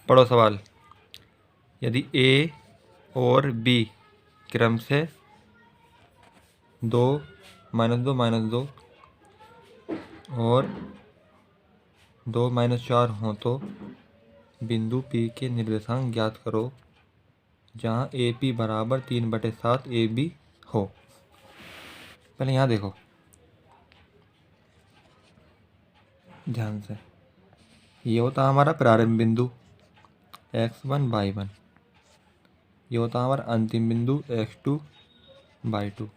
पढ़ो सवाल। यदि ए और बी क्रम से 2 -2 -2 और 2 -4 हों तो बिंदु P के निर्देशांक ज्ञात करो जहाँ AP बराबर 3/7 AB हो। पहले यहाँ देखो ध्यान से, ये होता हमारा प्रारंभ बिंदु x1 y1, ये होता हमारा अंतिम बिंदु x2 y2,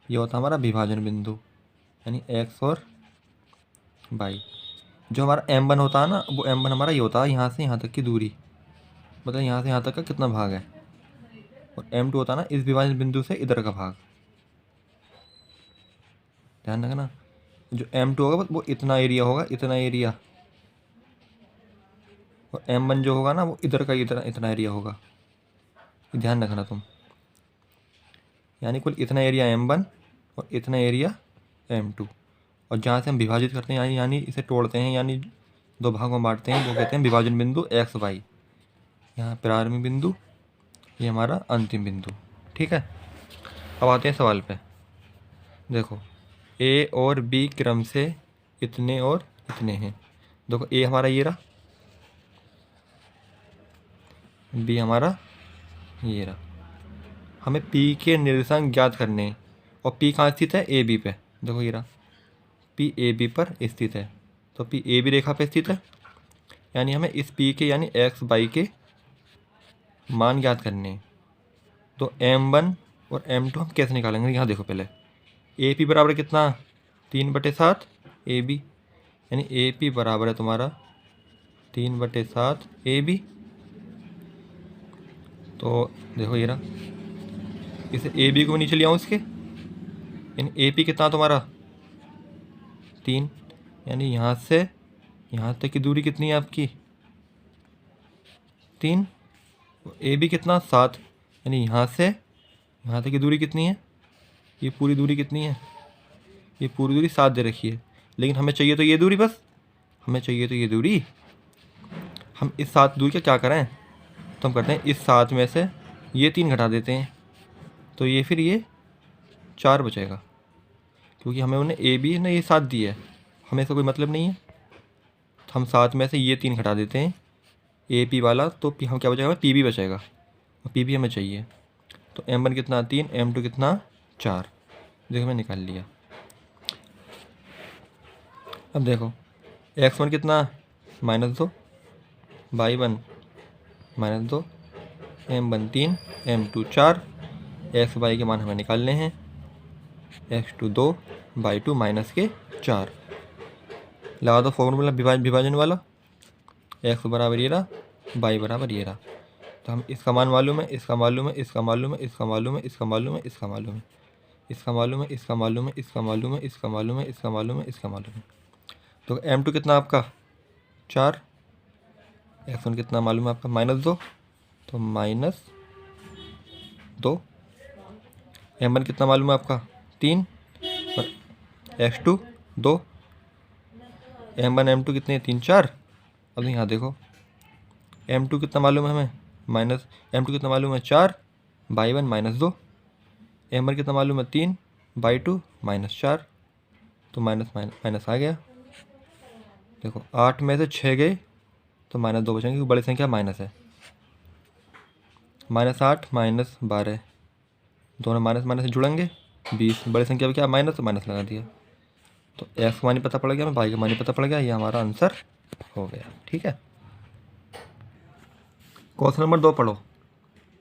ये होता हमारा विभाजन बिंदु यानी x और y। जो हमारा m1 होता है ना, वो m1 हमारा ये होता है यहाँ से यहाँ तक की दूरी, मतलब यहाँ से यहाँ तक का कितना भाग है। और m2 होता है ना इस विभाजन बिंदु से इधर का भाग। ध्यान रखना, जो m2 होगा वो इतना एरिया होगा, इतना एरिया। और m1 जो होगा ना वो इधर का इतना एरिया होगा। ध्यान रखना तुम, यानी कुल इतना एरिया m1 और इतना एरिया m2। और जहाँ से हम विभाजित करते हैं यानी इसे तोड़ते हैं, यानी दो भागों में बांटते हैं, वो कहते हैं विभाजन बिंदु x y। यहाँ प्रारंभिक बिंदु, ये हमारा अंतिम बिंदु। ठीक है, अब आते हैं सवाल पे। देखो A और B क्रम से इतने और इतने हैं। देखो A हमारा ये रहा, B हमारा ये रहा। हमें P के निर्देशांक ज्ञात करने हैं। और P कहाँ स्थित है? AB पे। देखो ये रहा, P AB पर स्थित है, तो P AB रेखा पे स्थित है। यानी हमें इस P के यानी x y के मान ज्ञात करने हैं। तो m1 और m2 हम कैसे निकालेंगे? यहाँ देखो पहले, AP बराबर कितना? 3/7 AB, यानी AP बराबर है तुम्हारा 3/7 AB। तो देखो ये रहा, इसे AB को नीचे ले आऊँ इसके, यानी AP कितना तुम्हारा 3, यानी यहाँ से यहाँ तक की दूरी कितनी है आपकी 3। AB कितना 7, यानी यहाँ से यहाँ तक की दूरी कितनी है? ये पूरी दूरी कितनी है? ये पूरी दूरी 7 दे रखी है, लेकिन हमें चाहिए तो ये दूरी, बस हमें चाहिए तो ये दूरी। हम इस 7 दूरी का क्या करें? तो हम करते हैं इस 7 में से ये 3 घटा देते हैं, तो ये फिर ये 4 बचेगा, क्योंकि हमें उन्हें AB ने ये 7 दी है, हमें इसका कोई मतलब नहीं है। तो हम 7 में से ये 3 घटा देते हैं AP वाला, तो हम क्या बचेगा? हमें PB बचेगा, और PB हमें चाहिए। तो m1 कितना 3, m2 कितना 4। देखो मैं निकाल लिया। अब देखो x1 कितना -2, y1 -2, m1 3, m2 4। x y के मान हमें निकालने हैं, x2 2, y2 -4। लगा दो फॉर्मूला विभाजन वाला, x बराबर ये रहा, y बराबर ये रहा। तो हम इसका मान मालूम है, इसका मालूम है, इसका मालूम है, इसका मालूम है, इसका मालूम है, इसका मालूम है, इसका मालूम है, इसका मालूम है, इसका मालूम है, इसका मालूम है, इसका मालूम है, इसका मालूम है। तो m2 कितना आपका 4, x1 कितना मालूम है आपका -2, तो -2। m1 कितना मालूम है आपका 3, और x2 2, m1 m2 कितने 3 4। अब यहाँ देखो m2 कितना मालूम है हमें m2 कितना मालूम है 4, y1 -2, m1 कितना मालूम है 3, y2 -4। तो माइनस आ गया। देखो 8 में से 6 गए तो -2 बचेंगे, क्योंकि बड़ी संख्या माइनस है। -8 -12 दोनों माइनस माइनस से जुड़ेंगे 20, बड़ी संख्या में क्या माइनस, तो माइनस लगा दिया। तो x का मान पता पड़ गया, हमें y का मान पता पड़ गया, ये हमारा आंसर हो गया। ठीक है, क्वेश्चन नंबर 2 पढ़ो।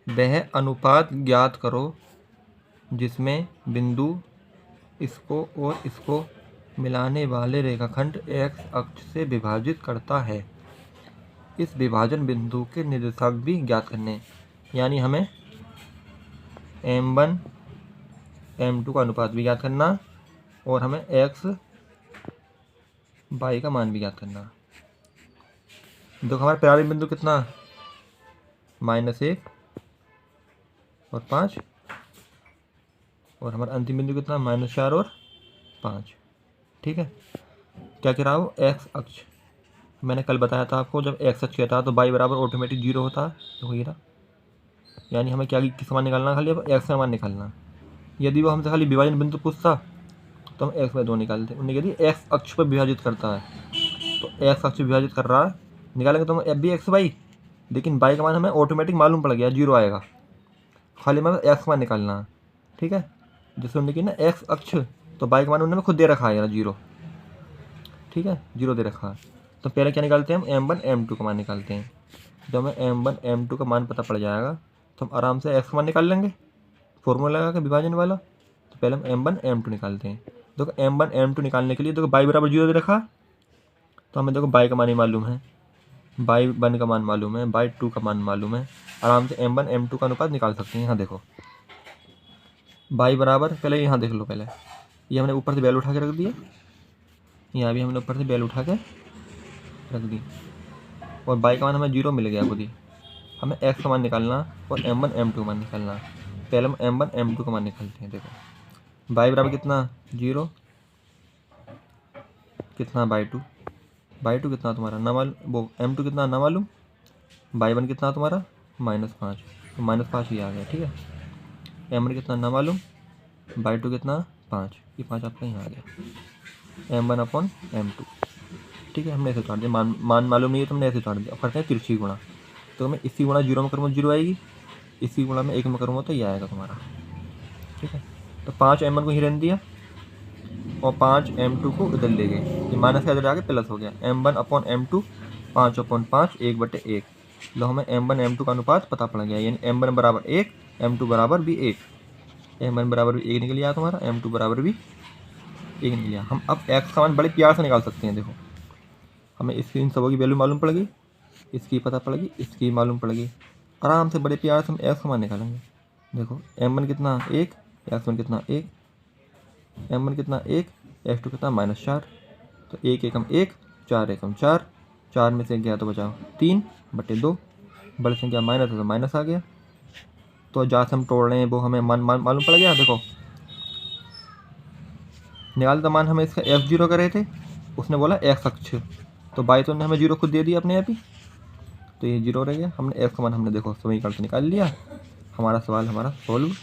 वह अनुपात ज्ञात करो जिसमें बिंदु इसको और इसको मिलाने वाले रेखाखंड x अक्ष से विभाजित करता है। इस विभाजन बिंदु के निर्देशांक भी ज्ञात करने, यानी हमें m1 m2 का अनुपात भी ज्ञात करना, और हमें x y का मान भी ज्ञात करना। देखो हमारा प्रारंभिक बिंदु कितना -1 और 5, और हमारा अंतिम बिंदु कितना -4 और 5। ठीक है, क्या कह रहा हो? x अक्ष, मैंने कल बताया था आपको, जब एक्स सच कहता है तो बाई बराबर ऑटोमेटिक 0 होता है। देखो ये रहा, यानी हमें क्या किसका मान निकालना, खाली अब एक्स का मान निकालना। यदि वो हमसे खाली विभाजन बिंदु पूछता तो हम एक्स बाई 2 निकालते। उन्हें यदि एक्स अक्ष पर विभाजित करता है, तो एक्स अक्ष विभाजित कर रहा है, निकालेंगे तो हम एफ बी एक्स बाई, लेकिन बाई का मान हमें ऑटोमेटिक मालूम पड़ गया 0 आएगा, खाली हमें एक्स मान निकालना है। ठीक है, जैसे उन्होंने की ना एक्स अक्ष, तो बाई का मान उन्होंने खुद दे रखा है यार 0। ठीक है, 0 दे रखा है, तो पहले क्या निकालते हैं हम M1 M2 का मान निकालते हैं। जब हमें M1 M2 का मान पता पड़ जाएगा तो हम आराम से एक्स का मान निकाल लेंगे, फॉर्मूला लगा के विभाजन वाला। तो पहले हम M1 M2 निकालते हैं। देखो M1 M2 निकालने के लिए देखो बाई बराबर 0 दे रखा, तो हमें देखो बाई का मान ही मालूम है, बाई 1 का मान मालूम है, बाई 2 का मान मालूम है, आराम से M1 M2 का अनुपात निकाल सकते हैं। यहाँ देखो बाई बराबर, पहले यहाँ देख लो, पहले ये हमने ऊपर से बैल उठा के रख दिया, यहाँ भी हमने ऊपर से बैल उठा के रख दी, और बाई का मान हमें 0 मिल गया खुद ही। हमें एक्स का मान निकालना और M1 M2 का मान निकालना। पहले हम M1 M2 का मान निकालते हैं। देखो बाई बराबर कितना 0, कितना बाई 2, बाई 2 कितना तुम्हारा ना मालूम, वो M2 कितना ना मालूम, बाई 1 कितना तुम्हारा -5, तो -5 ही आ गया। ठीक है, M1 कितना ना मालूम, बाई 2 कितना 5, ये 5 आपका यहाँ आ गया, M1/M2। ठीक है, हमने ऐसे उतार दिया, मान मालूम नहीं है तो हमने ऐसे उतार दिया। करते हैं तिरछी गुणा, तो मैं इसी गुणा 0 में करूँगा 0 आएगी, इसी गुणा में 1 में करूँगा तो ये आएगा तुम्हारा। ठीक है, तो 5 M1 को ही रहने दिया और 5 M2 को इधर ले गए, ये माइनस का इधर आके प्लस हो गया, M1/M2 5/5 1/1। लो हमें M1 M2 का अनुपात पता पड़ गया, यानी M1 बराबर 1, M2 बराबर भी 1। M1 बराबर भी 1 निकल गया तुम्हारा, M2 बराबर भी 1 निकल गया। हम अब एक्स का मान बड़े प्यार से निकाल सकते हैं। देखो हमें इसकी इन सबों की वैल्यू मालूम पड़ गई, इसकी पता पड़ गई, इसकी मालूम पड़ गई, आराम से बड़े प्यार से हम एक्स का मान निकालेंगे। देखो M1 कितना 1, x1 कितना 1, M1 कितना 1, x2 कितना -4, तो 1 1 हम 1, 4 1 हम 4, 4 में से गया तो बचा 3/2, बड़ी संख्या माइनस है तो माइनस आ गया। तो जहाँ से हम तोड़ रहे हैं वो हमें मान मालूम पड़ गया। देखो निकालता मान हमें इसका F0 कर रहे थे, उसने बोला x अक्ष, तो बाई तो ने हमें 0 खुद दे दिया अपने आप ही, तो ये 0 रह गया। हमने x का मान हमने देखो समीकरण से निकाल लिया, हमारा सवाल हमारा सॉल्व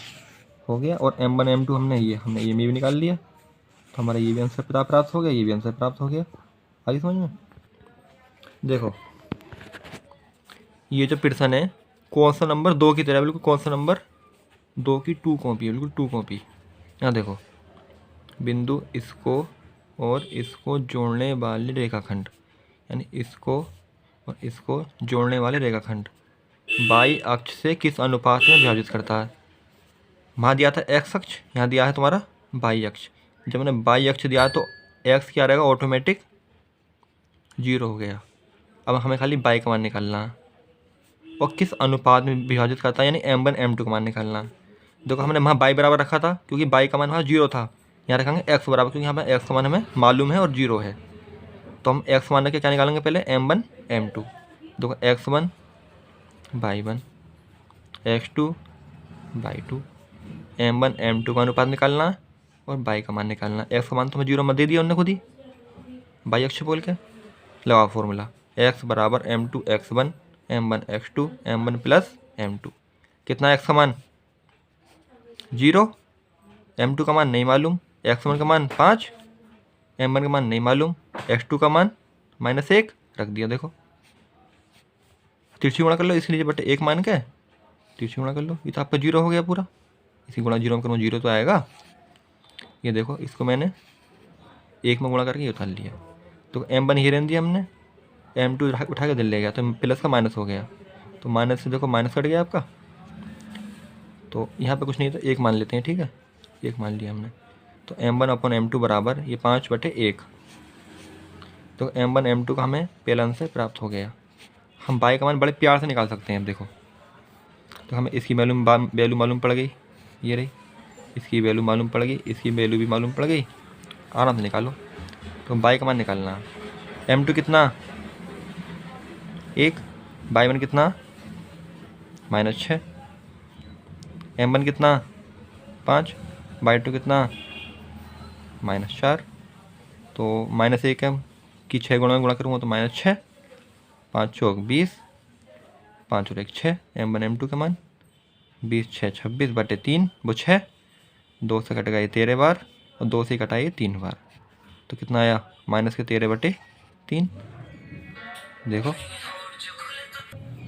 हो गया। और M1 M2 हमने ये भी निकाल लिया, तो हमारा ये भी आंसर प्राप्त हो गया, ये भी आंसर प्राप्त हो गया। आगे समझ में। देखो ये जो प्रश्न है कौन सा नंबर 2 की तरह, बिल्कुल कौन सा नंबर 2 की 2 कॉपी है, बिल्कुल 2 कॉपी। यहाँ देखो बिंदु इसको और इसको जोड़ने वाले रेखाखंड, यानी इसको और इसको जोड़ने वाले रेखाखंड बाई अक्ष से किस अनुपात में विभाजित करता है। वहाँ दिया था एक्स अक्ष, यहाँ दिया है तुम्हारा बाई अक्ष। जब मैंने बाई अक्ष दिया तो एक्स क्या रहेगा, ऑटोमेटिक 0 हो गया। अब हमें खाली बाई का मान निकालना है और किस अनुपात में विभाजित करता है, यानी M1 M2 का मान निकालना है। देखो हमने वहाँ बाई बराबर रखा था क्योंकि बाई का मान वहाँ 0 था, यहाँ रखेंगे एक्स बराबर क्योंकि यहाँ पर एक्स का मान हमें मालूम है और 0 है। तो हम एक्स मान रख के क्या निकालेंगे, पहले M1 M2। देखो x1 by 1, x2 by 2, M1 M2 का अनुपात निकालना है और बाई का मान निकालना है। एक्स का मान तो हमें 0 मत दे दिया उन्होंने खुद ही, बाई अक्ष बोल के लगाओ फॉर्मूला, x बराबर M2 x1 M1 x2 M1 plus M2। कितना x का मान 0, M2 का मान नहीं मालूम, x1 का मान 5, M1 का मान नहीं मालूम, x2 का मान -1 रख दिया। देखो तिरछी गुणा कर लो, इसलिए बटे 1 मान के तिरछी गुणा कर लो, ये तो आपका 0 हो गया पूरा। इसी गुणा 0 में करूँ 0 तो आएगा। ये देखो इसको मैंने 1 में गुणा करके ये उतार लिया, तो M1 ही रहने दिया हमने, M2 उठा के दिल ले गया तो प्लस का माइनस हो गया, तो माइनस से देखो माइनस कट गया आपका, तो यहाँ पे कुछ नहीं, तो 1 मान लेते हैं। ठीक है, 1 मान लिया हमने, तो M1/M2 बराबर ये 5/1। तो M1 M2 का हमें पहला आंसर प्राप्त हो गया। हम बाई का मान बड़े प्यार से निकाल सकते हैं। अब देखो तो हमें इसकी वैल्यू मालूम पड़ गई, ये रही, इसकी वैल्यू मालूम पड़ गई, इसकी वैल्यू भी मालूम पड़ गई, आराम से निकालो। तो बाई का मान निकालना, M2 कितना 1, बाई 1 कितना -6, M1 कितना 5, बाई 2 कितना -4, तो -1 है कि 6 गुणा में गुणा करूँगा तो -6 5 चौक 20, 5 और 1 6, M1 M2 का मान 20 6 26 बटे 3 वो 6, 2 से कटेगा ये 13 बार और 2 से कटा ये 3 बार, तो कितना आया माइनस के 13 बटे 3। देखो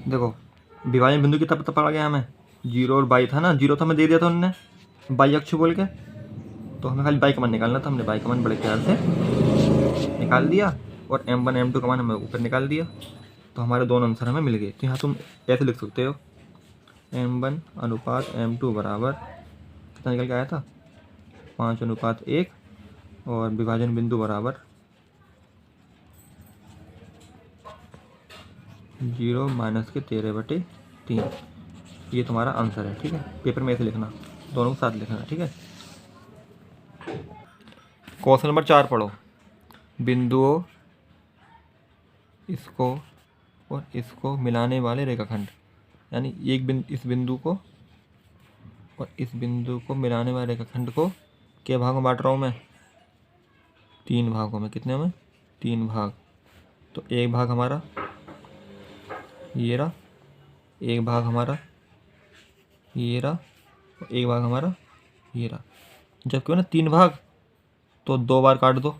देखो विभाजन बिंदु कितना पता पड़ गया हमें, 0 और बाई था ना, 0 तो हमें दे दिया था उन्होंने बाई अक्ष बोल के, तो हमें खाली बाई का मान निकालना था, हमने बाई का मान बड़े प्यार से निकाल दिया और M1 M2 का मान हमें ऊपर निकाल दिया, तो हमारे दोनों आंसर हमें मिल गए। तो यहाँ तुम ऐसे लिख सकते हो M1 अनुपात M2 बराबर कितना निकल के आया था 5:1 और विभाजन बिंदु बराबर 0 माइनस के 13 बटे 3। ये तुम्हारा आंसर है। ठीक है, पेपर में ऐसे लिखना, दोनों के साथ लिखना। ठीक है, क्वेश्चन नंबर 4 पढ़ो। बिंदुओं इसको और इसको मिलाने वाले रेखाखंड, यानी इस बिंदु को और इस बिंदु को मिलाने वाले रेखाखंड को क्या भागों में बांट रहा हूँ मैं, 3 भागों में। कितने में 3 भाग। तो एक भाग हमारा ये रहा, एक भाग हमारा ये रहा और एक भाग हमारा ये रहा। जबकि ना 3 भाग तो 2 बार काट दो,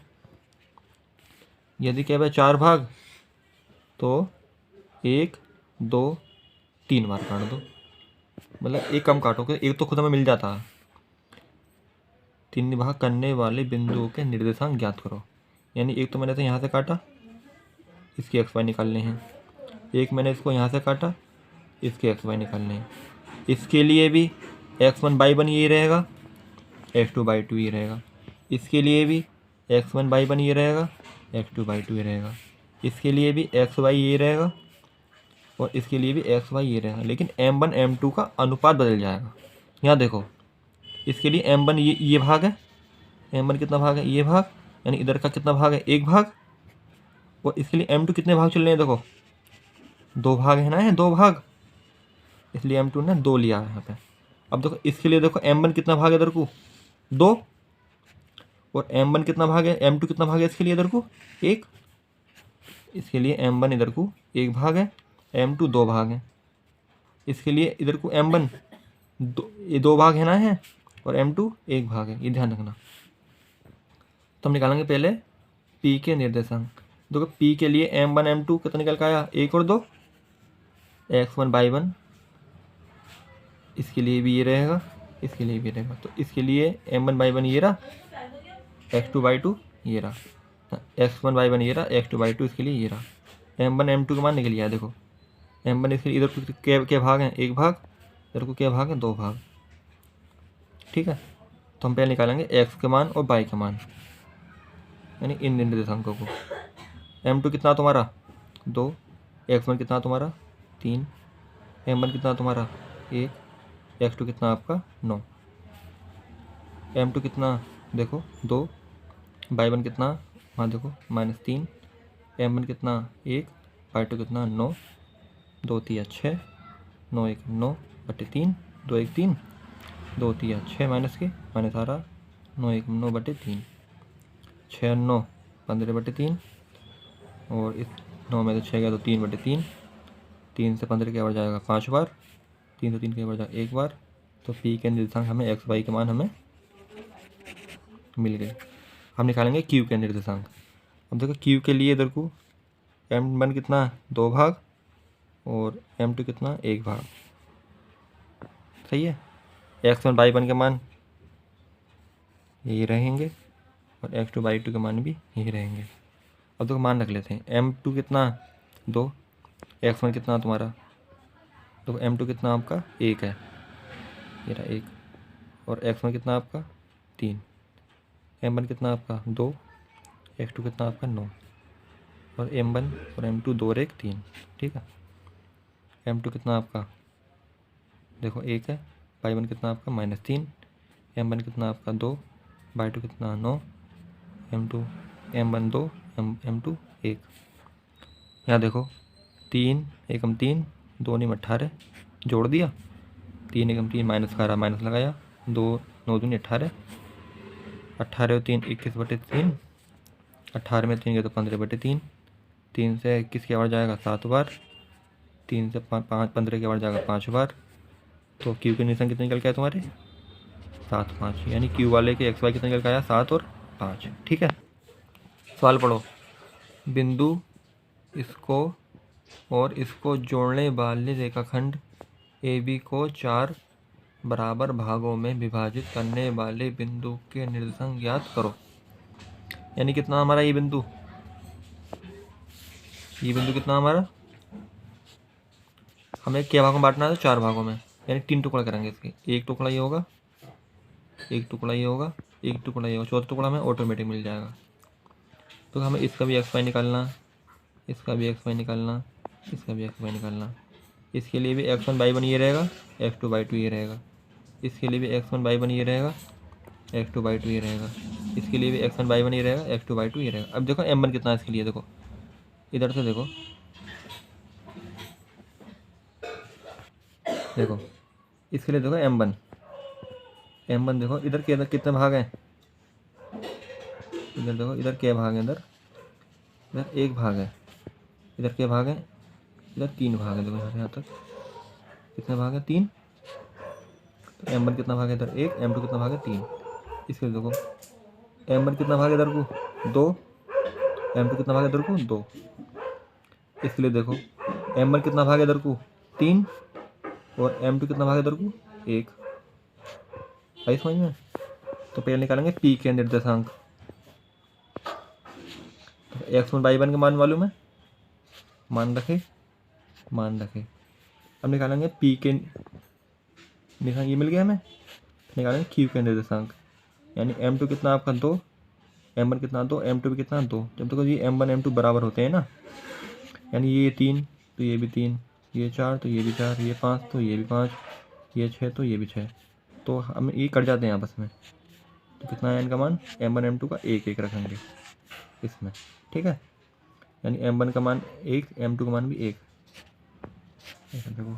यदि क्या भाई 4 भाग तो 1 2 3 बार काट दो, मतलब एक कम काटोगे, एक तो खुद हमें मिल जाता है। 3 भाग करने वाले बिंदुओं के निर्देशांक ज्ञात करो, यानी एक तो मैंने तो यहाँ से काटा, इसके एक्स वाई निकालने हैं, एक मैंने इसको यहाँ से काटा, इसके एक्स वाई निकालने हैं। इसके लिए भी x1/1 ये रहेगा, x2/2 ये रहेगा। इसके लिए भी x1/1 ये रहेगा, x2/2 ये रहेगा। इसके लिए भी xy ये रहेगा और इसके लिए भी xy ये रहेगा, लेकिन M1 M2 का अनुपात बदल जाएगा। यहाँ देखो, इसके लिए M1 ये भाग है, M1 कितना भाग है, ये भाग, यानी इधर का कितना भाग है, एक भाग। और इसके लिए M2 कितने भाग चल रहे हैं, देखो 2 भाग है ना, है 2 भाग, इसलिए M2 ने 2 लिया है यहाँ पे। अब देखो इसके लिए देखो M1 कितना भाग है इधर को 2, और M1 कितना भाग है, M2 कितना भाग है इसके लिए इधर को 1। इसके लिए M1 इधर को 1 भाग है, M2 2 भाग है। इसके लिए इधर को M1 ये 2 भाग है ना, है, और M2 1 भाग है, ये ध्यान रखना। तो हम निकालेंगे पहले P के निर्देशांक। देखो P के लिए M1 M2 कितना निकल के आया, 1 और 2, x1/1। इसके लिए भी ये रहेगा, इसके लिए भी रहेगा। तो इसके लिए M1/1 ये रहा, x2/2 ये रहा, x1/1 ये रहा, x2/2 इसके लिए ये रहा। M1 M2 का मान निकल गया। देखो M1 इसके इधर को क्या भाग हैं, 1 भाग, इधर को क्या भाग है, 2 भाग। ठीक है, तो हम पहले निकालेंगे x के मान और y के मान, यानी इन निर्देशांकों को। M2 कितना तुम्हारा 2, x1 कितना तुम्हारा 3, M1 कितना तुम्हारा 1, x2 कितना आपका 9, M2 कितना देखो 2, y1 कितना वहाँ देखो -3, M1 कितना 1, y2 कितना 9, 2 3 6, 9 1 9 बटे 3, 2 1 3, 2 3 6 माइनस के माइनस आ रहा, 9 1 9 बटे 3, 6 9 15 बटे 3, और इस 9 में से 6 गया तो 3 बटे 3, 3 से 15 क्या बढ़ जाएगा 5 बार, 3 से 3 क्या बढ़ जाएगा 1 बार। तो P के निर्देशांक हमें x y के मान हमें मिल गए। हम निकालेंगे Q के निर्देशांक। अब देखो Q के लिए इधर को M1 कितना 2 भाग और M2 कितना 1 भाग, सही है। x1/1 के मान यही रहेंगे और x2/2 के मान भी यही रहेंगे। अब देखो मान रख लेते हैं, M2 कितना 2, x1 कितना तुम्हारा, तो M2 कितना आपका 1 है, ये रहा 1, और x1 कितना आपका 3, M1 कितना आपका 2, x2 कितना आपका 9, और M1 और M2 2 और 1 3। ठीक है, M2 कितना आपका देखो 1 है, y1 कितना आपका -3, M1 कितना आपका 2, y2 कितना 9, M2 M1 2 M2 1। यहाँ देखो 3 एकम 3, 2 9 18 जोड़ दिया, 3 एकम 3 माइनस का रहा, माइनस लगाया, 2 9 दूनी 18, 18 और 3 21 बटे 3, 18 में 3 गया तो 15 बटे 3, 3 से 21 के बार जाएगा 7 बार, 3 से 15 के बार जाएगा 5 बार। तो क्यू के निशान कितने निकल के आए तुम्हारे? 7 5, यानी क्यू वाले के एक्स वाई कितने निकल के आया? 7 और 5। ठीक है, सवाल पढ़ो। बिंदु इसको और इसको जोड़ने वाले रेखाखंड ए बी को 4 बराबर भागों में विभाजित करने वाले बिंदु के निर्देशांक ज्ञात करो। यानी कितना हमारा ये बिंदु कितना हमारा? हमें क्या भागों में बांटना है? तो 4 भागों में, यानी 3 टुकड़ा करेंगे इसके। एक टुकड़ा ये होगा, एक टुकड़ा ये होगा, एक टुकड़ा ये होगा, चौथा टुकड़ा हमें ऑटोमेटिक मिल जाएगा। तो हमें इसका भी एक्स वाई निकालना, इसका भी एक्स वाई निकालना, इसका भी एक्स वाई निकालना। इसके लिए भी x1 y1 ये रहेगा, x2 y2 ये रहेगा। इसके लिए भी x1 y1 ये रहेगा, x2 y2 ये रहेगा। इसके लिए भी x1 y1 ये रहेगा, x2 y2 ये रहेगा। अब देखो m1 कितना है इसके लिए, देखो इधर से देखो, देखो इसके लिए देखो m1 देखो इधर के, इधर कितने भाग हैं? इधर देखो, इधर क्या भाग है? इधर एक भाग है। इधर क्या भाग है? इधर 3 भाग है। देखो यहाँ तक कितने भाग है? 3। तो m1 कितना भाग है? इधर 1, m2 कितना भाग है? 3। इसके लिए देखो m1 कितना भाग है इधर को? 2, m2 कितना भाग है इधर को? 2। इसके लिए देखो m1 कितना भाग है इधर को? 3, और m2 कितना भाग है इधर को? 1। आई समझ में? तो पहले निकालेंगे p के निर्देशांक। तो x1 y1 के मान मालूम है, मान रखे। अब निकालेंगे p के निर्देशांक, ये मिल गया हमें। निकालेंगे q के निर्देशांक, यानी m2 कितना आपका? 2, m1 कितना? 2, m2 भी कितना? 2। जब तक ये m1 m2 बराबर होते हैं ना, यानी ये 3 तो ये भी 3, ये 4 तो ये भी 4, ये 5 तो ये भी 5, ये 6 तो ये भी 6, तो हम ये कट जाते हैं आपस में। तो कितना है इनका मान? m1 m2 का 1 1 रखेंगे इसमें। ठीक है, यानी m1 का मान 1, m2 का मान भी 1। ऐसे देखो,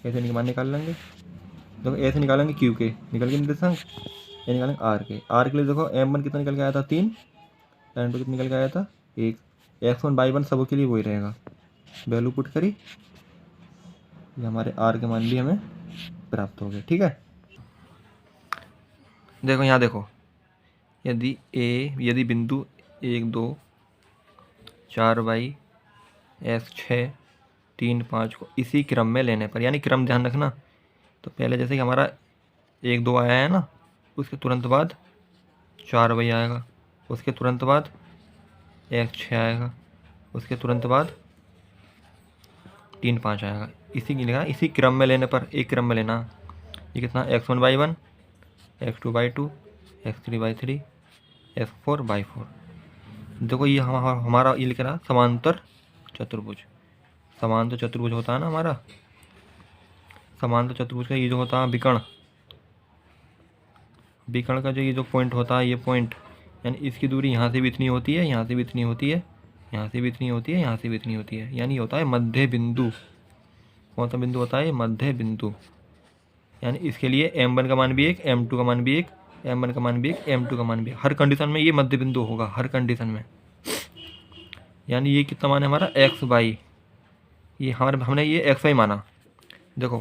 ऐसे मान निकाल लेंगे। देखो ऐसे निकालेंगे क्यू के, निकल के निर्देशांक। ये निकालेंगे आर के लिए देखो m1 कितना निकल के आया था? 3, m2 कितना निकल के आया था? 1। x1 y1 सबों के लिए वही रहेगा, वैल्यू पुट करी, ये हमारे आर के मान भी हमें प्राप्त हो गए। ठीक है, देखो यहाँ देखो, यदि बिंदु 1 2 4 y x 6 3 5 को इसी क्रम में लेने पर, यानी क्रम ध्यान रखना। तो पहले जैसे कि हमारा 1 2 आया है ना, उसके तुरंत बाद 4 y आएगा, उसके तुरंत बाद x 6 आएगा, उसके तुरंत बाद 3 5 आएगा। इसी की लिखा, इसी क्रम में लेने पर, एक क्रम में लेना। ये कितना? x1 y1, x2 y2, x3 y3, x4 y4। देखो ये हमारा ये लिख रहा समांतर चतुर्भुज। समांतर चतुर्भुज होता है ना हमारा, समांतर चतुर्भुज का ये जो होता है विकर्ण का जो ये जो पॉइंट होता है, ये पॉइंट, यानी इसकी दूरी यहाँ से भी इतनी होती है, यहाँ से भी इतनी होती है, यहाँ से भी इतनी होती है, यहाँ से भी इतनी होती है, यानी होता है मध्य बिंदु। कौन सा बिंदु होता है? ये मध्य बिंदु। यानी इसके लिए m1 का मान भी 1, m2 का मान भी 1, m1 का मान भी 1, m2 का मान भी 1। हर कंडीशन में ये मध्य बिंदु होगा, हर कंडीशन में। यानी ये कितना मान है हमारा? X Y. ये हमने ये एक्स वाई माना। देखो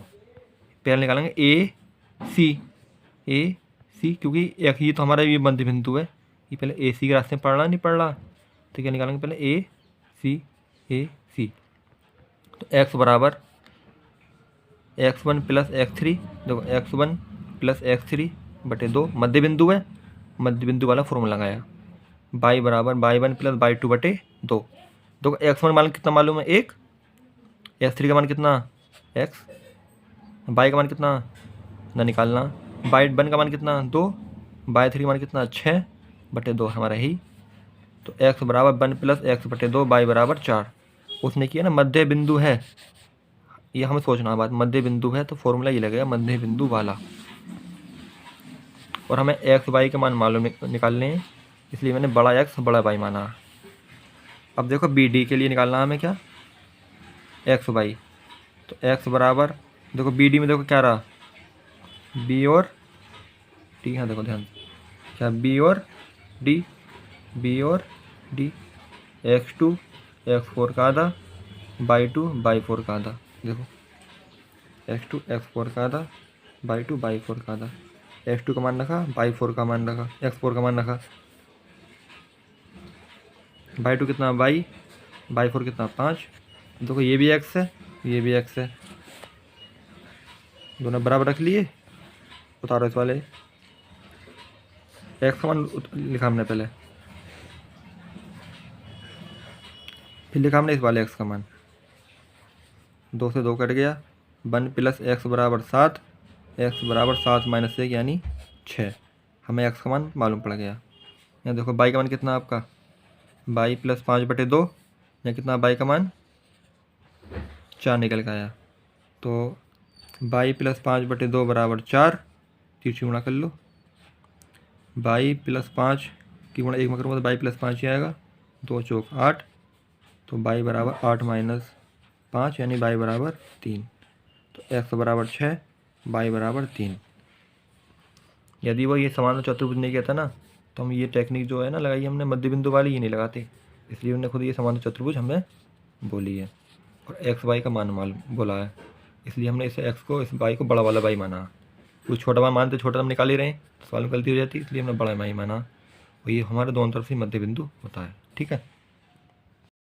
पहले निकालेंगे ए सी, क्योंकि ये तो हमारा ये मध्य बिंदु है, ये पहले ए सी के रास्ते में पढ़ रहा नहीं पढ़ रहा। तो क्या निकालेंगे? पहले ए सी। तो एक्स बराबर x1 प्लस x3, देखो x1 प्लस x3 बटे 2, मध्य बिंदु है, मध्य बिंदु वाला फॉर्मूला लगाया। y बराबर y1 प्लस y2 बटे 2। देखो x1 मान कितना मालूम है? 1, x3 का मान कितना? x, y का मान कितना ना निकालना, y1 का मान कितना? 2, y3 का मान कितना? 6 बटे 2 हमारा ही। तो x बराबर 1 प्लस x बटे 2, y बराबर 4। उसने किया ना मध्य बिंदु है, ये हमें सोचना बात, मध्य बिंदु है तो फॉर्मूला ये लगेगा मध्य बिंदु वाला। और हमें एक्स वाई के मान मालूम निकालने हैं, इसलिए मैंने बड़ा एक्स बड़ा वाई माना। अब देखो बी डी के लिए निकालना है हमें क्या? X Y. तो एक्स बराबर, देखो बी डी में देखो क्या रहा? बी और डी। हाँ देखो ध्यान, क्या? बी और डी, एक्स2 x4 का आधा बाई 2 बाई 4 का आधा। देखो x2 x4 का आधा बाई 2 बाई 4 का आधा। x2 का मान रखा, बाई 4 का मान रखा, x4 का मान रखा। बाई 2 कितना, बाई 4 कितना 5। देखो ये भी x है, ये भी x है, दोनों बराबर रख लिए। उतारो इस वाले x का मान लिखा हमने पहले, फिर लिखा हमने इस वाले x का मान। 2 से 2 कट गया, 1 प्लस x बराबर 7, x बराबर 7 माइनस 1 यानी 6। हमें x का मान मालूम पड़ गया। यहाँ देखो बाई का मान कितना आपका, बाई प्लस 5/2 या कितना, बाई का मान 4 निकल के आया। तो बाई प्लस 5/2 बराबर 4, तीसरी गुणा कर लो। बाई प्लस 5 की गुणा 1 में करूँगा तो बाई प्लस 5 ही आएगा, 2 चौक 8, तो बाई बराबर 8 माइनस 5 यानी बाई बराबर 3। तो x बराबर 6, बाई बराबर 3। यदि वो ये समान चतुर्भुज नहीं कहता ना, तो हम ये टेक्निक जो है ना लगाई हमने मध्य बिंदु वाली, ये नहीं लगाते, इसलिए उन्होंने खुद ये समान चतुर्भुज हमें बोली है और x y का मान मालूम बोला है, इसलिए हमने इस x को, इस y को बड़ा वाला y माना। कुछ छोटा मान मानते, छोटा हम निकाल ही रहे हैं, सवाल में गलती हो जाती है, इसलिए हमने बड़ा y माना। और ये हमारे दोनों तरफ से मध्य बिंदु होता है। ठीक है।